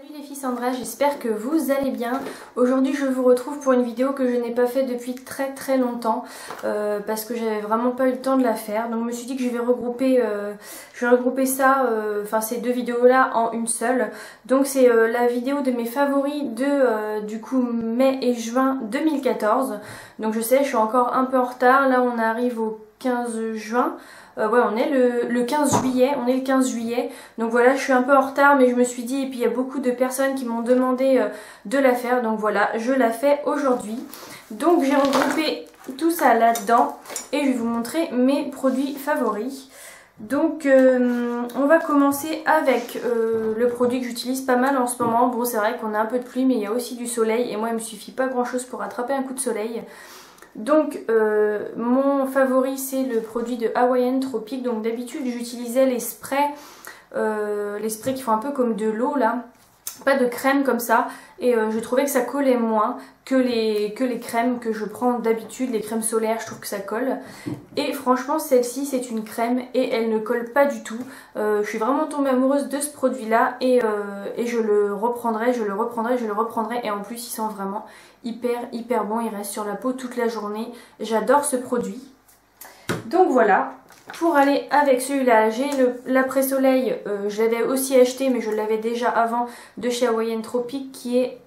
Salut les filles, Sandra, j'espère que vous allez bien. Aujourd'hui je vous retrouve pour une vidéo que je n'ai pas fait depuis très longtemps parce que j'avais vraiment pas eu le temps de la faire. Donc je me suis dit que je vais regrouper ça, enfin ces deux vidéos là en une seule. Donc c'est la vidéo de mes favoris de du coup mai et juin 2014. Donc je sais, je suis encore un peu en retard, là on arrive au 15 juin. Ouais, on est le 15 juillet, donc voilà, je suis un peu en retard, mais je me suis dit, et puis il y a beaucoup de personnes qui m'ont demandé de la faire, donc voilà, je la fais aujourd'hui. Donc j'ai regroupé tout ça là-dedans et je vais vous montrer mes produits favoris. Donc on va commencer avec le produit que j'utilise pas mal en ce moment. Bon, c'est vrai qu'on a un peu de pluie, mais il y a aussi du soleil et moi il me suffit pas grand chose pour attraper un coup de soleil. Donc mon favori c'est le produit de Hawaiian Tropic. Donc d'habitude j'utilisais les sprays qui font un peu comme de l'eau là, pas de crème comme ça, et je trouvais que ça collait moins que les crèmes que je prends d'habitude, les crèmes solaires. Je trouve que ça colle, et franchement celle-ci c'est une crème et elle ne colle pas du tout. Je suis vraiment tombée amoureuse de ce produit là, et je le reprendrai, et en plus il sent vraiment hyper bon, il reste sur la peau toute la journée. J'adore ce produit. Donc voilà, pour aller avec celui-là, j'ai l'après-soleil, je l'avais aussi acheté mais je l'avais déjà avant, de chez Hawaiian Tropic, qui est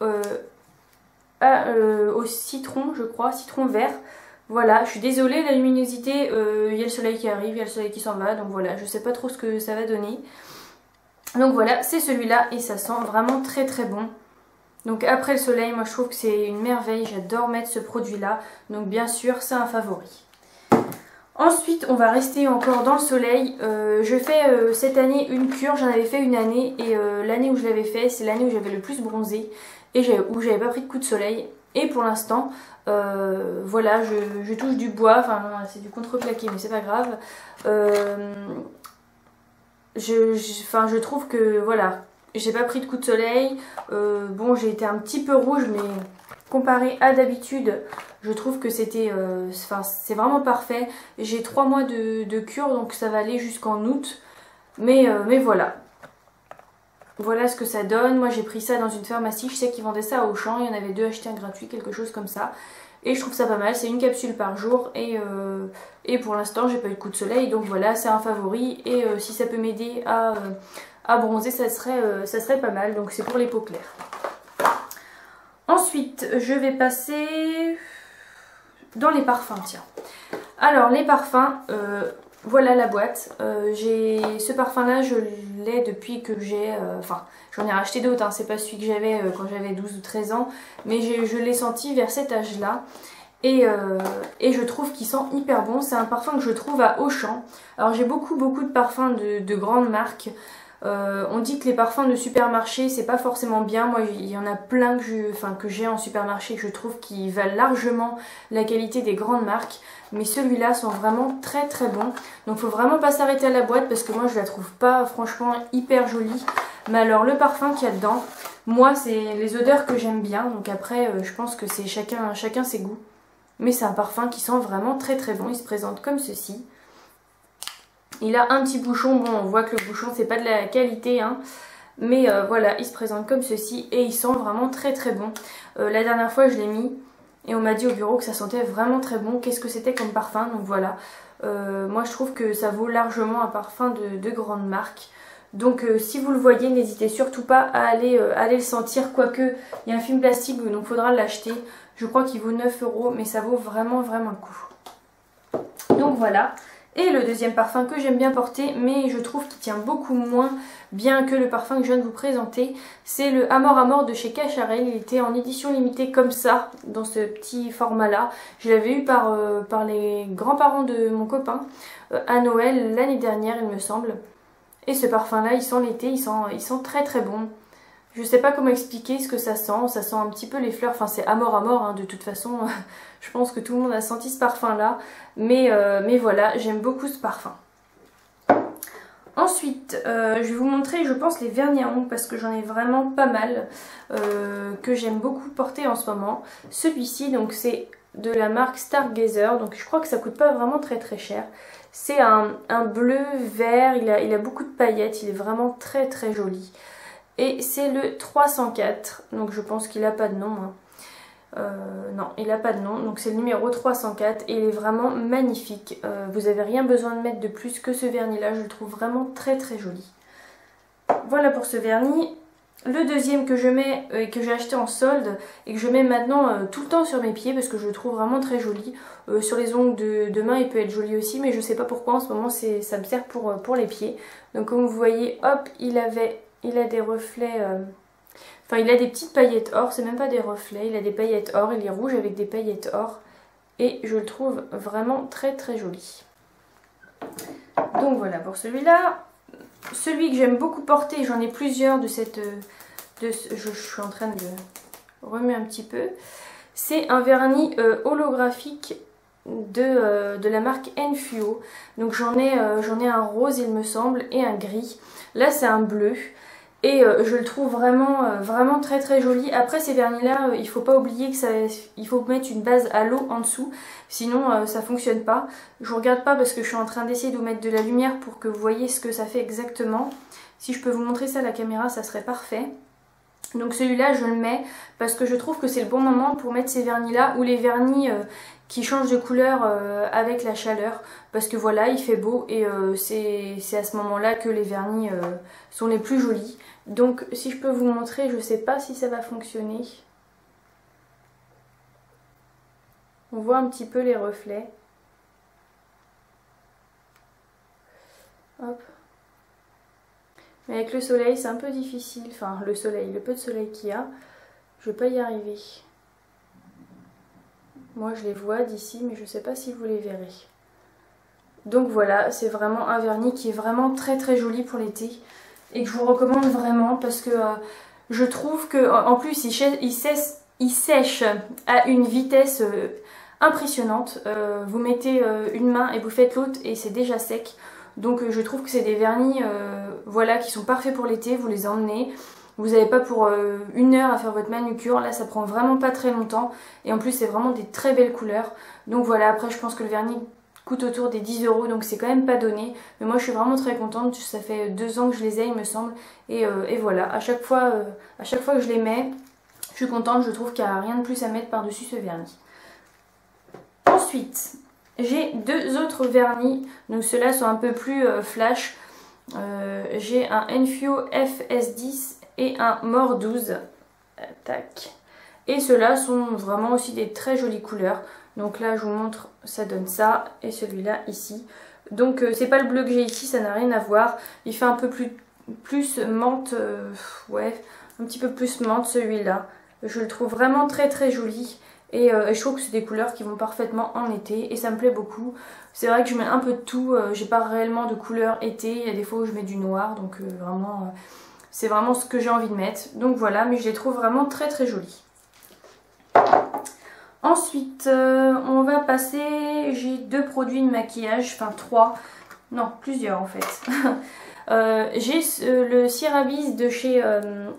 au citron, je crois, citron vert. Voilà, je suis désolée, la luminosité, il y a le soleil qui arrive, il y a le soleil qui s'en va, donc voilà, je sais pas trop ce que ça va donner. Donc voilà, c'est celui-là et ça sent vraiment très bon. Donc après le soleil, moi je trouve que c'est une merveille, j'adore mettre ce produit là, donc bien sûr c'est un favori. Ensuite on va rester encore dans le soleil. Je fais cette année une cure, j'en avais fait une année, et l'année où je l'avais fait c'est l'année où j'avais le plus bronzé et où j'avais pas pris de coup de soleil. Et pour l'instant voilà, je touche du bois, enfin c'est du contreplaqué mais c'est pas grave. Je trouve que voilà, j'ai pas pris de coup de soleil. Bon, j'ai été un petit peu rouge, mais comparé à d'habitude, je trouve que c'était, c'est vraiment parfait. J'ai 3 mois de cure, donc ça va aller jusqu'en août. Mais voilà. Voilà ce que ça donne. Moi j'ai pris ça dans une pharmacie, je sais qu'ils vendaient ça à Auchan, il y en avait 2 achetés un gratuit, quelque chose comme ça. Et je trouve ça pas mal, c'est une capsule par jour, et pour l'instant j'ai pas eu de coup de soleil, donc voilà, c'est un favori. Et si ça peut m'aider à bronzer, ça serait pas mal, donc c'est pour les peaux claires. Ensuite je vais passer dans les parfums, tiens. Alors les parfums, voilà la boîte. Ce parfum là je l'ai depuis que j'ai, enfin j'en ai racheté d'autres, hein. C'est pas celui que j'avais quand j'avais 12 ou 13 ans, mais je l'ai senti vers cet âge là. Et je trouve qu'il sent hyper bon. C'est un parfum que je trouve à Auchan. Alors j'ai beaucoup de parfums de grandes marques. On dit que les parfums de supermarché c'est pas forcément bien. Moi il y en a plein que j'ai en supermarché que je trouve qui valent largement la qualité des grandes marques, mais celui-là sent vraiment très bon. Donc faut vraiment pas s'arrêter à la boîte parce que moi je la trouve pas franchement hyper jolie. Mais alors le parfum qu'il y a dedans, moi c'est les odeurs que j'aime bien, donc après je pense que c'est chacun ses goûts. Mais c'est un parfum qui sent vraiment très bon. Il se présente comme ceci. Il a un petit bouchon, bon on voit que le bouchon c'est pas de la qualité, hein, mais voilà, il se présente comme ceci et il sent vraiment très bon. La dernière fois je l'ai mis et on m'a dit au bureau que ça sentait vraiment très bon. Qu'est-ce que c'était comme parfum? Donc voilà, moi je trouve que ça vaut largement un parfum de grande marque. Donc si vous le voyez, n'hésitez surtout pas à aller le sentir, quoique il y a un film plastique donc il faudra l'acheter. Je crois qu'il vaut 9 €, mais ça vaut vraiment le coup. Donc voilà. Et le deuxième parfum que j'aime bien porter, mais je trouve qu'il tient beaucoup moins bien que le parfum que je viens de vous présenter, c'est le Amor Amor de chez Cacharel. Il était en édition limitée comme ça, dans ce petit format là. Je l'avais eu par les grands-parents de mon copain à Noël l'année dernière il me semble. Et ce parfum là, il sent l'été, il sent très bon. Je sais pas comment expliquer ce que ça sent un petit peu les fleurs, enfin c'est Amor Amor, hein, de toute façon, je pense que tout le monde a senti ce parfum là, mais voilà, j'aime beaucoup ce parfum. Ensuite, je vais vous montrer, je pense, les vernis à ongles, parce que j'en ai vraiment pas mal, que j'aime beaucoup porter en ce moment. Celui-ci, donc c'est de la marque Stargazer, donc je crois que ça coûte pas vraiment très cher. C'est un bleu vert, il a beaucoup de paillettes, il est vraiment très joli. et c'est le 304. Donc je pense qu'il n'a pas de nom. Hein. Non, il n'a pas de nom, donc c'est le numéro 304 et il est vraiment magnifique. Vous n'avez rien besoin de mettre de plus que ce vernis là, je le trouve vraiment très très joli. Voilà pour ce vernis. Le deuxième que je mets et que j'ai acheté en solde et que je mets maintenant tout le temps sur mes pieds parce que je le trouve vraiment très joli. Sur les ongles de main il peut être joli aussi, mais je sais pas pourquoi en ce moment ça me sert pour les pieds. Donc comme vous voyez, hop, il a des reflets... Enfin, il a des petites paillettes or, c'est même pas des reflets, il a des paillettes or, il est rouge avec des paillettes or. Et je le trouve vraiment très très joli. Donc voilà pour celui-là. Celui que j'aime beaucoup porter, j'en ai plusieurs de cette... je suis en train de remuer un petit peu. C'est un vernis holographique de la marque Enfio. Donc j'en ai un rose il me semble et un gris. Là c'est un bleu. Et je le trouve vraiment très très joli. Après ces vernis là, il faut pas oublier il faut mettre une base à l'eau en dessous. Sinon ça fonctionne pas. Je vous regarde pas parce que je suis en train d'essayer de vous mettre de la lumière pour que vous voyez ce que ça fait exactement. Si je peux vous montrer ça à la caméra, ça serait parfait. Donc celui-là je le mets parce que je trouve que c'est le bon moment pour mettre ces vernis là ou les vernis qui changent de couleur avec la chaleur. Parce que voilà, il fait beau et c'est à ce moment là que les vernis sont les plus jolis. Donc si je peux vous montrer, je sais pas si ça va fonctionner. On voit un petit peu les reflets. Hop. Mais avec le soleil c'est un peu difficile. Enfin le soleil, le peu de soleil qu'il y a, je vais pas y arriver. Moi je les vois d'ici mais je sais pas si vous les verrez. Donc voilà, c'est vraiment un vernis qui est vraiment très très joli pour l'été. Et que je vous recommande vraiment parce que je trouve que en plus il sèche à une vitesse impressionnante. Vous mettez une main et vous faites l'autre et c'est déjà sec. Donc je trouve que c'est des vernis voilà, qui sont parfaits pour l'été. Vous les emmenez, vous n'avez pas pour 1 heure à faire votre manucure. Là ça prend vraiment pas très longtemps. Et en plus c'est vraiment des très belles couleurs. Donc voilà, après je pense que le vernis coûte autour des 10 €, donc c'est quand même pas donné. Mais moi je suis vraiment très contente, ça fait 2 ans que je les ai il me semble. Et voilà, à chaque fois que je les mets, je suis contente, je trouve qu'il n'y a rien de plus à mettre par-dessus ce vernis. Ensuite, j'ai 2 autres vernis, donc ceux-là sont un peu plus flash. J'ai un Enfio FS10 et un More 12. Tac. Et ceux-là sont vraiment aussi des très jolies couleurs. Donc là je vous montre, ça donne ça. Et celui-là ici. Donc c'est pas le bleu que j'ai ici, ça n'a rien à voir. Il fait un peu plus menthe, ouais, un petit peu plus menthe celui-là. Je le trouve vraiment très très joli. Et je trouve que c'est des couleurs qui vont parfaitement en été. Et ça me plaît beaucoup. C'est vrai que je mets un peu de tout. J'ai pas réellement de couleur été. Il y a des fois où je mets du noir. Donc vraiment, c'est vraiment ce que j'ai envie de mettre. Donc voilà, mais je les trouve vraiment très très jolis. Ensuite, on va passer, j'ai 2 produits de maquillage, enfin 3, non plusieurs en fait. J'ai le CeraVe de chez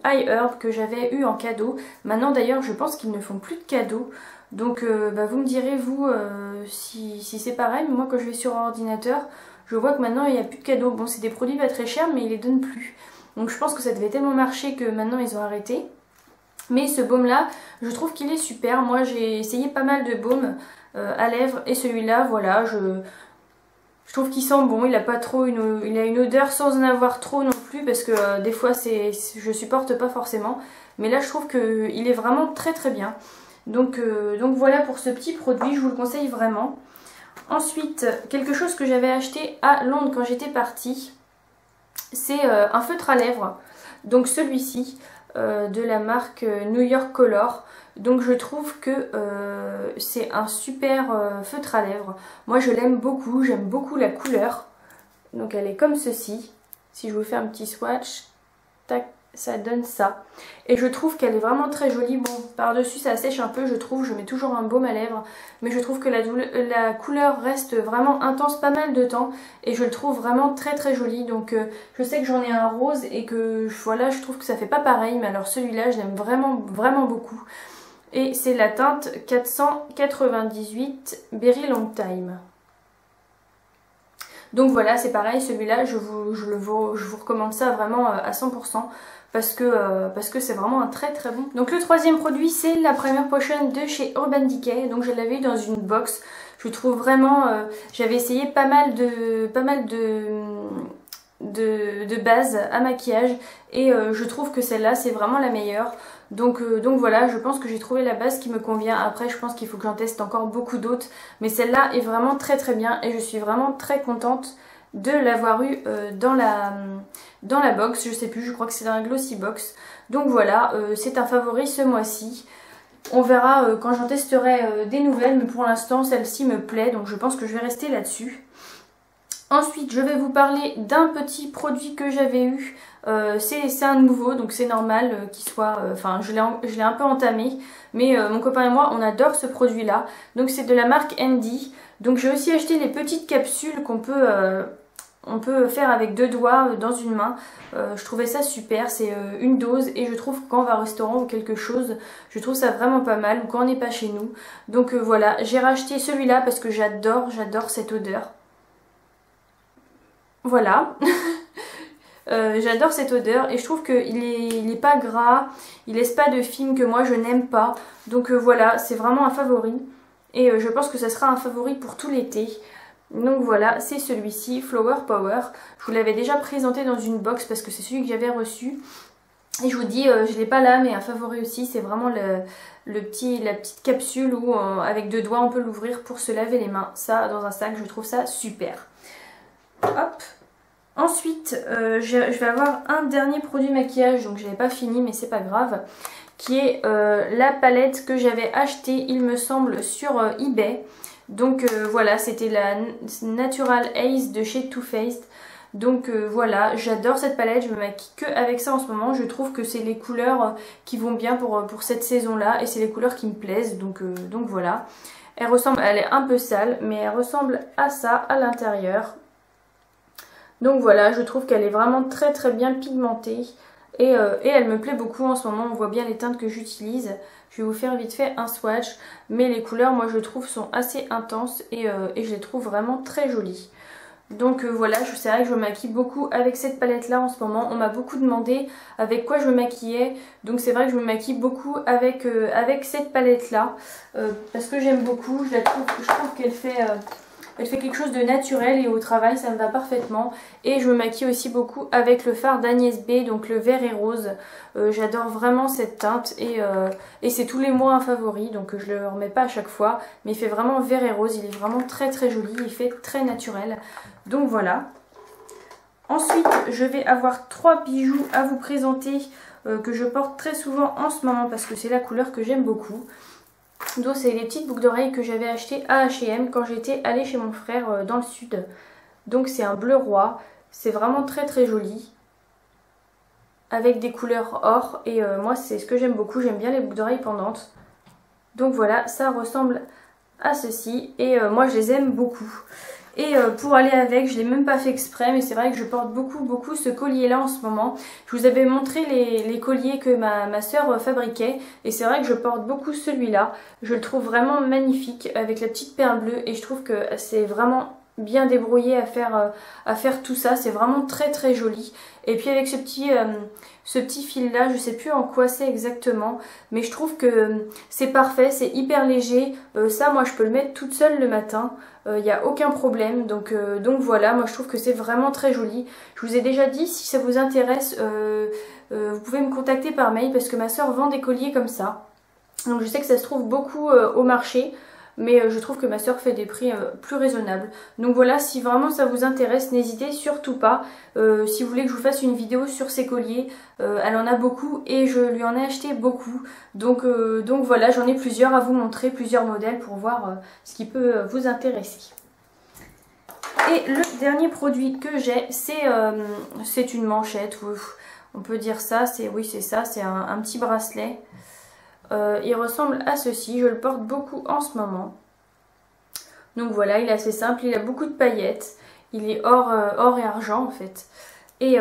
iHerb que j'avais eu en cadeau. Maintenant d'ailleurs je pense qu'ils ne font plus de cadeaux. Donc vous me direz vous si c'est pareil, mais moi quand je vais sur ordinateur, je vois que maintenant il n'y a plus de cadeaux. Bon c'est des produits pas très chers mais ils les donnent plus. Donc je pense que ça devait tellement marcher que maintenant ils ont arrêté. Mais ce baume là, je trouve qu'il est super. Moi j'ai essayé pas mal de baumes à lèvres et celui-là, voilà, je trouve qu'il sent bon. Il a pas trop il a une odeur sans en avoir trop non plus parce que des fois je supporte pas forcément. Mais là je trouve qu'il est vraiment très très bien. Donc voilà pour ce petit produit, je vous le conseille vraiment. Ensuite, quelque chose que j'avais acheté à Londres quand j'étais partie, c'est un feutre à lèvres. Donc celui-ci. De la marque New York Color. Donc je trouve que c'est un super feutre à lèvres. Moi je l'aime beaucoup, j'aime beaucoup la couleur. Donc elle est comme ceci. Si je vous fais un petit swatch, tac, ça donne ça. Et je trouve qu'elle est vraiment très jolie. Bon, par-dessus ça sèche un peu, je trouve. Je mets toujours un baume à lèvres. Mais je trouve que la couleur reste vraiment intense pas mal de temps. Et je le trouve vraiment très très joli. Donc je sais que j'en ai un rose et que voilà, je trouve que ça fait pas pareil. Mais alors celui-là, je l'aime vraiment vraiment beaucoup. Et c'est la teinte 498 Berry Long Time. Donc voilà, c'est pareil, celui-là je vous recommande ça vraiment à 100%. Parce que c'est vraiment un très très bon. Donc le troisième produit, c'est la première potion de chez Urban Decay. Donc je l'avais eu dans une box. Je trouve vraiment, j'avais essayé pas mal de bases à maquillage et je trouve que celle-là c'est vraiment la meilleure. Donc voilà, je pense que j'ai trouvé la base qui me convient. Après je pense qu'il faut que j'en teste encore beaucoup d'autres, mais celle-là est vraiment très très bien et je suis vraiment très contente de l'avoir eu dans la box. Je sais plus, je crois que c'est dans la Glossy Box. Donc voilà, c'est un favori ce mois-ci. On verra quand j'en testerai des nouvelles, mais pour l'instant celle-ci me plaît, donc je pense que je vais rester là-dessus. Ensuite, je vais vous parler d'un petit produit que j'avais eu. C'est un nouveau, donc c'est normal qu'il soit... Enfin, je l'ai un peu entamé, mais mon copain et moi, on adore ce produit-là. Donc c'est de la marque Andy. Donc j'ai aussi acheté les petites capsules qu'on peut... on peut faire avec 2 doigts dans une main. Je trouvais ça super, c'est une dose et je trouve que quand on va au restaurant ou quelque chose, je trouve ça vraiment pas mal, ou quand on n'est pas chez nous. Donc voilà, j'ai racheté celui-là parce que j'adore cette odeur. Voilà. J'adore cette odeur et je trouve qu'il est pas gras, il laisse pas de film que moi je n'aime pas. Donc voilà, c'est vraiment un favori et je pense que ça sera un favori pour tout l'été. Donc voilà, c'est celui-ci, Flower Power. Je vous l'avais déjà présenté dans une box parce que c'est celui que j'avais reçu. Et je vous dis, je l'ai pas là, mais un favori aussi, c'est vraiment la petite capsule où avec 2 doigts on peut l'ouvrir pour se laver les mains. Ça, dans un sac, je trouve ça super. Hop. Ensuite, je vais avoir un dernier produit maquillage, donc je n'avais pas fini, mais c'est pas grave. Qui est la palette que j'avais achetée, il me semble, sur eBay. Donc voilà, c'était la Natural Ace de chez Too Faced. Donc voilà, j'adore cette palette, je me maquille que avec ça en ce moment. Je trouve que c'est les couleurs qui vont bien pour cette saison-là et c'est les couleurs qui me plaisent. Donc voilà, elle est un peu sale, mais elle ressemble à ça à l'intérieur. Donc voilà, je trouve qu'elle est vraiment très très bien pigmentée. Et elle me plaît beaucoup en ce moment, on voit bien les teintes que j'utilise. Je vais vous faire vite fait un swatch, mais les couleurs moi je trouve sont assez intenses et je les trouve vraiment très jolies. Donc voilà, c'est vrai que je me maquille beaucoup avec cette palette là en ce moment. On m'a beaucoup demandé avec quoi je me maquillais, donc c'est vrai que je me maquille beaucoup avec cette palette là. Parce que j'aime beaucoup, je trouve qu'elle fait... Elle fait quelque chose de naturel et au travail ça me va parfaitement. Et je me maquille aussi beaucoup avec le fard d'Agnès B, donc le vert et rose. J'adore vraiment cette teinte et c'est tous les mois un favori, donc je le remets pas à chaque fois. Mais il fait vraiment vert et rose, il est vraiment très très joli, il fait très naturel. Donc voilà. Ensuite je vais avoir 3 bijoux à vous présenter que je porte très souvent en ce moment parce que c'est la couleur que j'aime beaucoup. Donc c'est les petites boucles d'oreilles que j'avais achetées à H&M quand j'étais allée chez mon frère dans le sud. Donc c'est un bleu roi, c'est vraiment très très joli. Avec des couleurs or et moi c'est ce que j'aime beaucoup, j'aime bien les boucles d'oreilles pendantes. Donc voilà, ça ressemble à ceci et moi je les aime beaucoup. Et pour aller avec, je ne l'ai même pas fait exprès, mais c'est vrai que je porte beaucoup ce collier là en ce moment. Je vous avais montré les colliers que ma soeur fabriquait et c'est vrai que je porte beaucoup celui-là. Je le trouve vraiment magnifique avec la petite perle bleue et je trouve que c'est vraiment bien débrouillé à faire tout ça. C'est vraiment très très joli. Et puis avec ce petit fil là, je sais plus en quoi c'est exactement, mais je trouve que c'est parfait, c'est hyper léger. Ça moi je peux le mettre toute seule le matin. Il n'y a aucun problème, donc voilà, moi je trouve que c'est vraiment très joli. Je vous ai déjà dit, si ça vous intéresse, vous pouvez me contacter par mail parce que ma soeur vend des colliers comme ça. Donc je sais que ça se trouve beaucoup au marché, mais je trouve que ma soeur fait des prix plus raisonnables. Donc voilà, si vraiment ça vous intéresse, n'hésitez surtout pas. Si vous voulez que je vous fasse une vidéo sur ces colliers, elle en a beaucoup et je lui en ai acheté beaucoup. Donc voilà, j'en ai plusieurs à vous montrer, plusieurs modèles pour voir ce qui peut vous intéresser. Et le dernier produit que j'ai, c'est une manchette, on peut dire ça, oui c'est ça, c'est un petit bracelet. Il ressemble à ceci, je le porte beaucoup en ce moment. Donc voilà, il est assez simple, il a beaucoup de paillettes, il est or et argent en fait. Et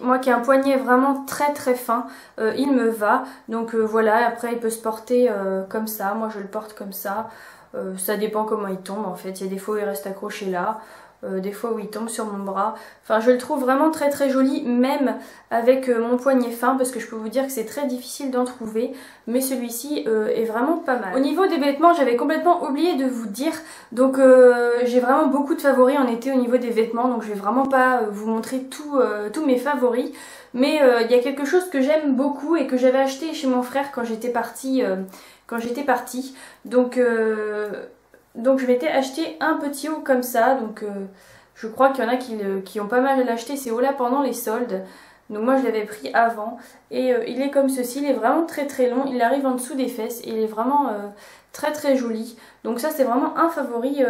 moi qui ai un poignet vraiment très très fin, il me va. Donc voilà, après il peut se porter comme ça, moi je le porte comme ça. Ça dépend comment il tombe en fait, il y a des fois où il reste accroché là. des fois où il tombe sur mon bras. Enfin, je le trouve vraiment très très joli, même avec mon poignet fin, parce que je peux vous dire que c'est très difficile d'en trouver, mais celui-ci est vraiment pas mal. Au niveau des vêtements, j'avais complètement oublié de vous dire, donc j'ai vraiment beaucoup de favoris en été au niveau des vêtements, donc je vais vraiment pas vous montrer tous mes favoris, mais il y a quelque chose que j'aime beaucoup et que j'avais acheté chez mon frère quand j'étais partie. Donc je m'étais acheté un petit haut comme ça, donc je crois qu'il y en a qui ont pas mal acheté ces hauts là pendant les soldes. Donc moi je l'avais pris avant et il est comme ceci, il est vraiment très très long, il arrive en dessous des fesses et il est vraiment très très joli. Donc ça c'est vraiment un favori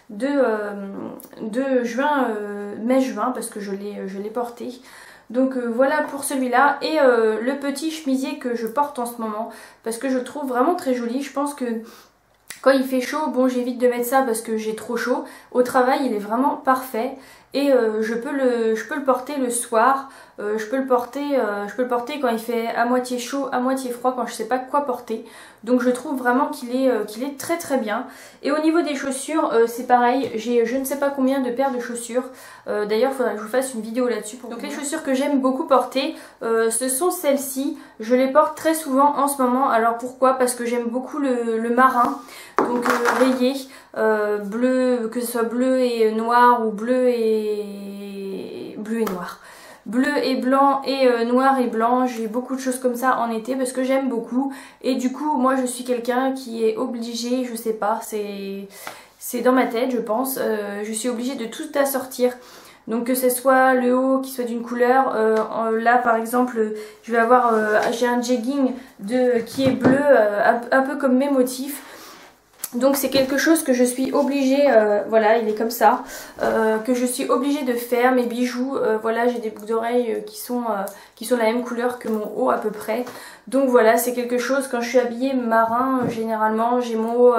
de juin, mai-juin, parce que je l'ai porté. Donc voilà pour celui-là et le petit chemisier que je porte en ce moment parce que je le trouve vraiment très joli. Je pense que quand il fait chaud, bon j'évite de mettre ça parce que j'ai trop chaud. Au travail il est vraiment parfait et je peux le porter le soir, je peux le porter quand il fait à moitié chaud, à moitié froid, quand je sais pas quoi porter. Donc je trouve vraiment qu'il est très très bien. Et au niveau des chaussures, c'est pareil, j'ai je ne sais pas combien de paires de chaussures. D'ailleurs il faudrait que je vous fasse une vidéo là-dessus. Donc les chaussures que j'aime beaucoup porter, ce sont celles-ci. Je les porte très souvent en ce moment. Alors pourquoi? Parce que j'aime beaucoup le marin, donc rayé, bleu, que ce soit bleu et noir ou bleu et noir. Bleu et blanc et noir et blanc, j'ai beaucoup de choses comme ça en été parce que j'aime beaucoup. Et du coup moi je suis quelqu'un qui est obligé, je sais pas, c'est dans ma tête je pense, je suis obligée de tout assortir. Donc que ce soit le haut qui soit d'une couleur, là par exemple je vais avoir, j'ai un jegging qui est bleu, un peu comme mes motifs. Donc c'est quelque chose que je suis obligée, voilà il est comme ça, que je suis obligée de faire. Mes bijoux, voilà j'ai des boucles d'oreilles qui sont la même couleur que mon haut à peu près. Donc voilà c'est quelque chose, quand je suis habillée marin généralement j'ai mon haut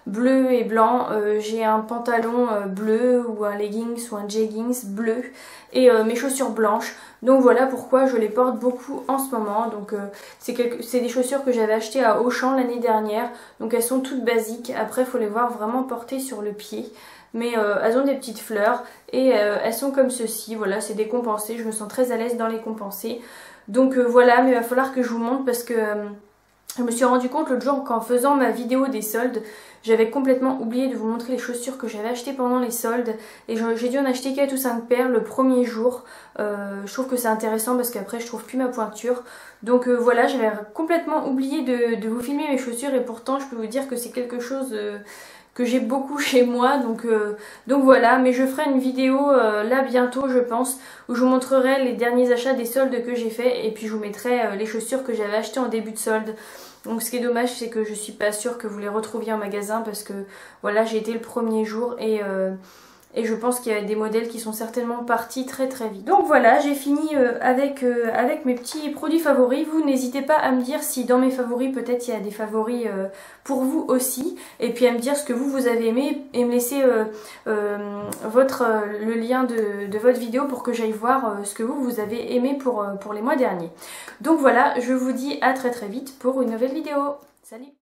bleu et blanc, j'ai un pantalon bleu ou un leggings ou un jeggings bleu et mes chaussures blanches. Donc voilà pourquoi je les porte beaucoup en ce moment. Donc c'est des chaussures que j'avais achetées à Auchan l'année dernière. Donc elles sont toutes basiques. Après il faut les voir vraiment portées sur le pied. Mais elles ont des petites fleurs et elles sont comme ceci. Voilà c'est décompensé. Je me sens très à l'aise dans les compensés. Donc voilà, mais il va falloir que je vous montre parce que je me suis rendu compte l'autre jour qu'en faisant ma vidéo des soldes, j'avais complètement oublié de vous montrer les chaussures que j'avais achetées pendant les soldes. Et j'ai dû en acheter 4 ou 5 paires le premier jour. Je trouve que c'est intéressant parce qu'après je trouve plus ma pointure. Donc voilà, j'avais complètement oublié de vous filmer mes chaussures et pourtant je peux vous dire que c'est quelque chose que j'ai beaucoup chez moi. Donc voilà, mais je ferai une vidéo là bientôt je pense, où je vous montrerai les derniers achats des soldes que j'ai fait et puis je vous mettrai les chaussures que j'avais achetées en début de solde. Donc ce qui est dommage c'est que je suis pas sûre que vous les retrouviez en magasin parce que voilà j'ai été le premier jour et je pense qu'il y a des modèles qui sont certainement partis très très vite. Donc voilà, j'ai fini avec mes petits produits favoris. Vous n'hésitez pas à me dire si dans mes favoris peut-être il y a des favoris pour vous aussi. Et puis à me dire ce que vous avez aimé et me laisser le lien de votre vidéo pour que j'aille voir ce que vous avez aimé pour les mois derniers. Donc voilà, je vous dis à très très vite pour une nouvelle vidéo. Salut!